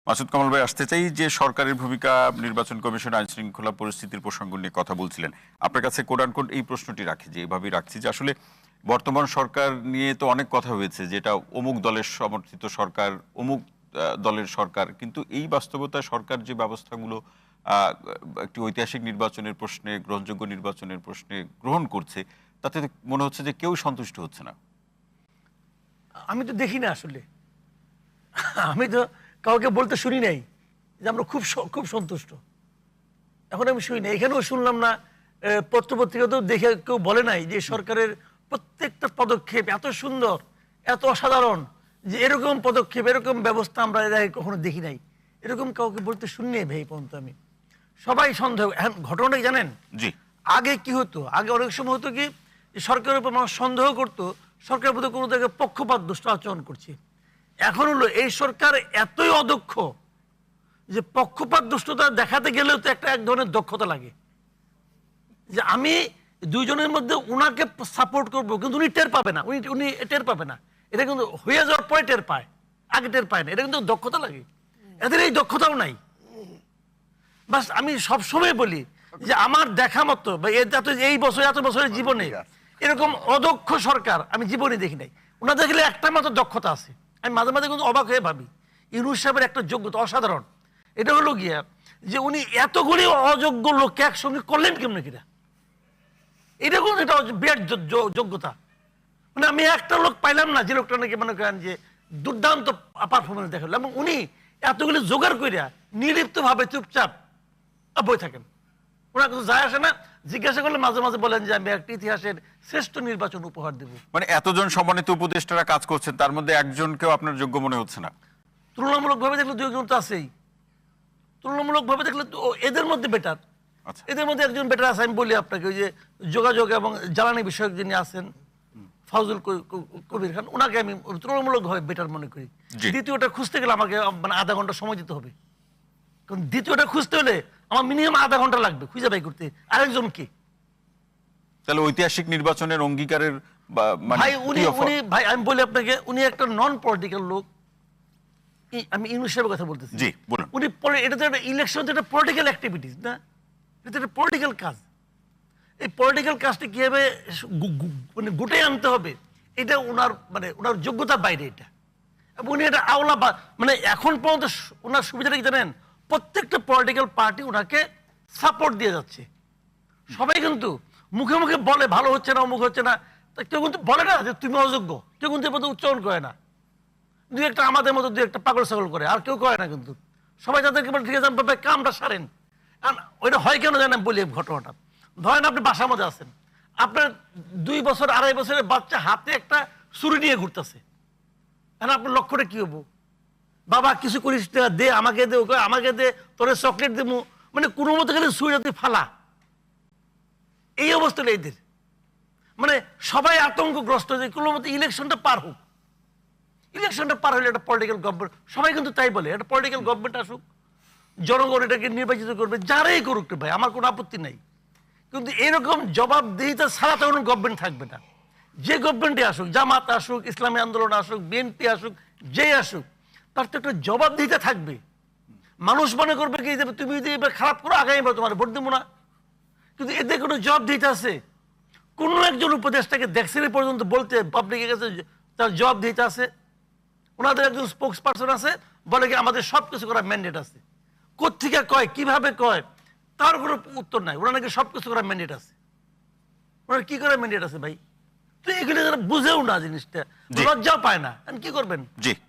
মাসুদ কামাল ভাই, আসতে চাই যে সরকারের ভূমিকা, নির্বাচন কমিশন, আইন শৃঙ্খলা পরিস্থিতির প্রসঙ্গ নিয়ে কথা বলছিলেন। আপনার কাছে কোট আনকোট এই প্রশ্নটি রাখি, যে এভাবেই রাখছি যে আসলে বর্তমান সরকার নিয়ে তো অনেক কথা হয়েছে, যেটা অমুক দলের সমর্থিত সরকার, অমুক দলের সরকার, কিন্তু এই বাস্তবতায় সরকার যে ব্যবস্থাগুলো একটি ঐতিহাসিক নির্বাচনের প্রশ্নে, গ্রহণযোগ্য নির্বাচনের প্রশ্নে গ্রহণ করছে, তাতে মনে হচ্ছে যে কেউ সন্তুষ্ট হচ্ছে না। আমি তো দেখি না আসলে, আমি তো কাউকে বলতে শুনি নাই যে আমরা খুব সন্তুষ্ট। এখন আমি শুনি না, এখানেও শুনলাম না, পত্রপত্রিকাতেও দেখে কেউ বলে নাই যে সরকারের প্রত্যেকটা পদক্ষেপ এত সুন্দর, এত অসাধারণ, যে এরকম পদক্ষেপ, এরকম ব্যবস্থা আমরা এর আগে কখনো দেখি নাই। এরকম কাউকে বলতে শুনি নাই ভাই পর্যন্ত। আমি সবাই সন্দেহ। এখন ঘটনাটা জানেন, জি, আগে কি হতো, আগে অনেক সময় হতো কি, যে সরকারের উপর মানুষ সন্দেহ করতো সরকারের প্রতি কোনো জায়গায় পক্ষপাত দুষ্ট আচরণ করছে। এখন হলো এই সরকার এতই অদক্ষ যে পক্ষপাত দুষ্টতা দেখাতে গেলেও তো এক ধরনের দক্ষতা লাগে, যে আমি দুইজনের মধ্যে উনাকে সাপোর্ট করবো, কিন্তু উনি টের পাবে না, উনি টের পাবে না। এটা কিন্তু হয়ে যাওয়ার পরে টের পায়, আগে টের পায় না। এটা কিন্তু দক্ষতা লাগে, এদের এই দক্ষতাও নাই। বাস আমি সবসময় বলি যে আমার দেখা মতো বা এই বছর এত বছরের জীবনে এরকম অদক্ষ সরকার আমি জীবনে দেখি নাই। ওনার দেখলে একটা মাত্র দক্ষতা আছে, আমি মাঝে মাঝে কিন্তু অবাক হয়ে ভাবি ইউনূস সাহেবের একটা যোগ্যতা অসাধারণ। এটা হলো গিয়া যে উনি এতগুলি অযোগ্য লোককে একসঙ্গে করলেন কেমন কিনা, এটা কিন্তু এটা বিরাট যোগ্যতা। মানে আমি একটা লোক পাইলাম না যে লোকটা নাকি মনে করেন যে দুর্দান্ত পারফরমেন্স দেখালো, এবং উনি এতগুলি জোগাড় করিয়া নির্লিপ্ত ভাবে চুপচাপ বই থাকেন। ওনার কিছু যায় আসে না, জিজ্ঞাসা করলে মাঝে মাঝে বলেন যে আমি একটা ইতিহাসের শ্রেষ্ঠ নির্বাচন উপহার দেব। মানে এতজন সম্মানিত উপদেষ্টারা কাজ করছেন, তার মধ্যে একজনকেও আপনার যোগ্য মনে হচ্ছে না? তুলনামূলক ভাবে দেখলে দুই একজন তো আছেই, তুলনামূলক ভাবে দেখলে তো এদের মধ্যে বেটার। আচ্ছা, এদের মধ্যে একজন বেটার আছে, আমি বলি আপনাকে, ওই যে যোগাযোগ এবং জ্বালানি বিষয়ক যিনি আছেন ফাউজুল কবির খান, ওনাকে আমি তুলনামূলক ভাবে বেটার মনে করি। দ্বিতীয়টা খুঁজতে গেলে আমাকে মানে আধা ঘন্টা সময় দিতে হবে, কারণ দ্বিতীয়টা খুঁজতে হলে আমার মিনিমাম আধা ঘন্টা লাগবে খুঁজে বাই করতে। আরেকজন কি? তাহলে ঐতিহাসিক নির্বাচনের অঙ্গীকারের ভাই ভাই আমি বলি আপনাকে, উনি একটা নন পলিটিক্যাল লোক। আমি ইউনূস সাহেবের কথা বলতেছি। জি, বলুন। উনি এটা তো একটা ইলেকশন, তো একটা পলিটিক্যাল অ্যাক্টিভিটিস না, এটা একটা পলিটিক্যাল কাজ। এই পলিটিক্যাল কাজটা কিভাবে মানে গুটে আনতে হবে, এটা ওনার যোগ্যতার বাইরে এটা। এবং উনি এটা মানে এখন পর্যন্ত ওনার সুবিধাটা কি জানেন, প্রত্যেকটা পলিটিক্যাল পার্টি ওনাকে সাপোর্ট দিয়ে যাচ্ছে। সবাই কিন্তু মুখে মুখে বলে ভালো হচ্ছে না, অমুক হচ্ছে না, কেউ কিন্তু বলে না যে তুমি অযোগ্য, কেউ কিন্তু এর উচ্চারণ করে না। দুই একটা আমাদের মতো দুই একটা পাগল ছাগল করে, আর কেউ করে না কিন্তু। সবাই তাদেরকে বলে ঠিক আছে কামটা সারেন। ওইটা হয় কেন জানেন বলি ঘটনাটা। ধরেন আপনি বাসার মধ্যে আছেন, আপনার 2 বছর 2.5 বছরের বাচ্চা হাতে একটা ছুরি নিয়ে ঘুরতেছে, এখন আপনার লক্ষ্যটা কি হবো? বাবা কিছু করিস না, দে আমাকে দে, ওকে আমাকে দে, তোর চকলেট দেবো, মানে কোনো মতো গেলে ছুরিটা তুই ফালা। এই অবস্থাটা এদের, মানে সবাই আতঙ্কগ্রস্ত যে কোনো মতো ইলেকশনটা পার হোক। ইলেকশনটা পার হলে একটা পলিটিক্যাল গভর্নমেন্ট, সবাই কিন্তু তাই বলে একটা পলিটিক্যাল গভর্নমেন্ট আসুক, জনগণ এটাকে নির্বাচিত করবে, যারাই করুক ভাই আমার কোনো আপত্তি নাই। কিন্তু এরকম জবাবদিহিতা ছাড়া তো কোনো গভর্নমেন্ট থাকবে না। যে গভর্নমেন্টে আসুক, জামাত আসুক, ইসলামী আন্দোলন আসুক, বিএনপি আসুক, যেই আসুক, তার তো একটা জবাবদিহিতা থাকবে। মানুষ মনে করবে কি যে তুমি যদি এবার খারাপ করো আগামীবার তোমার ভোট দেবো না, কিন্তু এদের কোনো জবাবদিহিতা আছে? কোনো একজন উপদেষ্টাকে দেখছেন পর্যন্ত বলতে পাবলিকের কাছে তার জবাবদিহিতা আছে? ওনাদের একজন স্পোক্স পার্সন আছে, বলে কি আমাদের সবকিছু করার ম্যান্ডেট আছে। কোত্থেকে কয়, কিভাবে কয়, তার কোনো উত্তর নাই। ওনার নাকি সবকিছু করার ম্যান্ডেট আছে। ওনার কি করার ম্যান্ডেট আছে ভাই? তো এগুলো বুঝেও না জিনিসটা, লজ্জাও পায় না, কি করবেন? জি।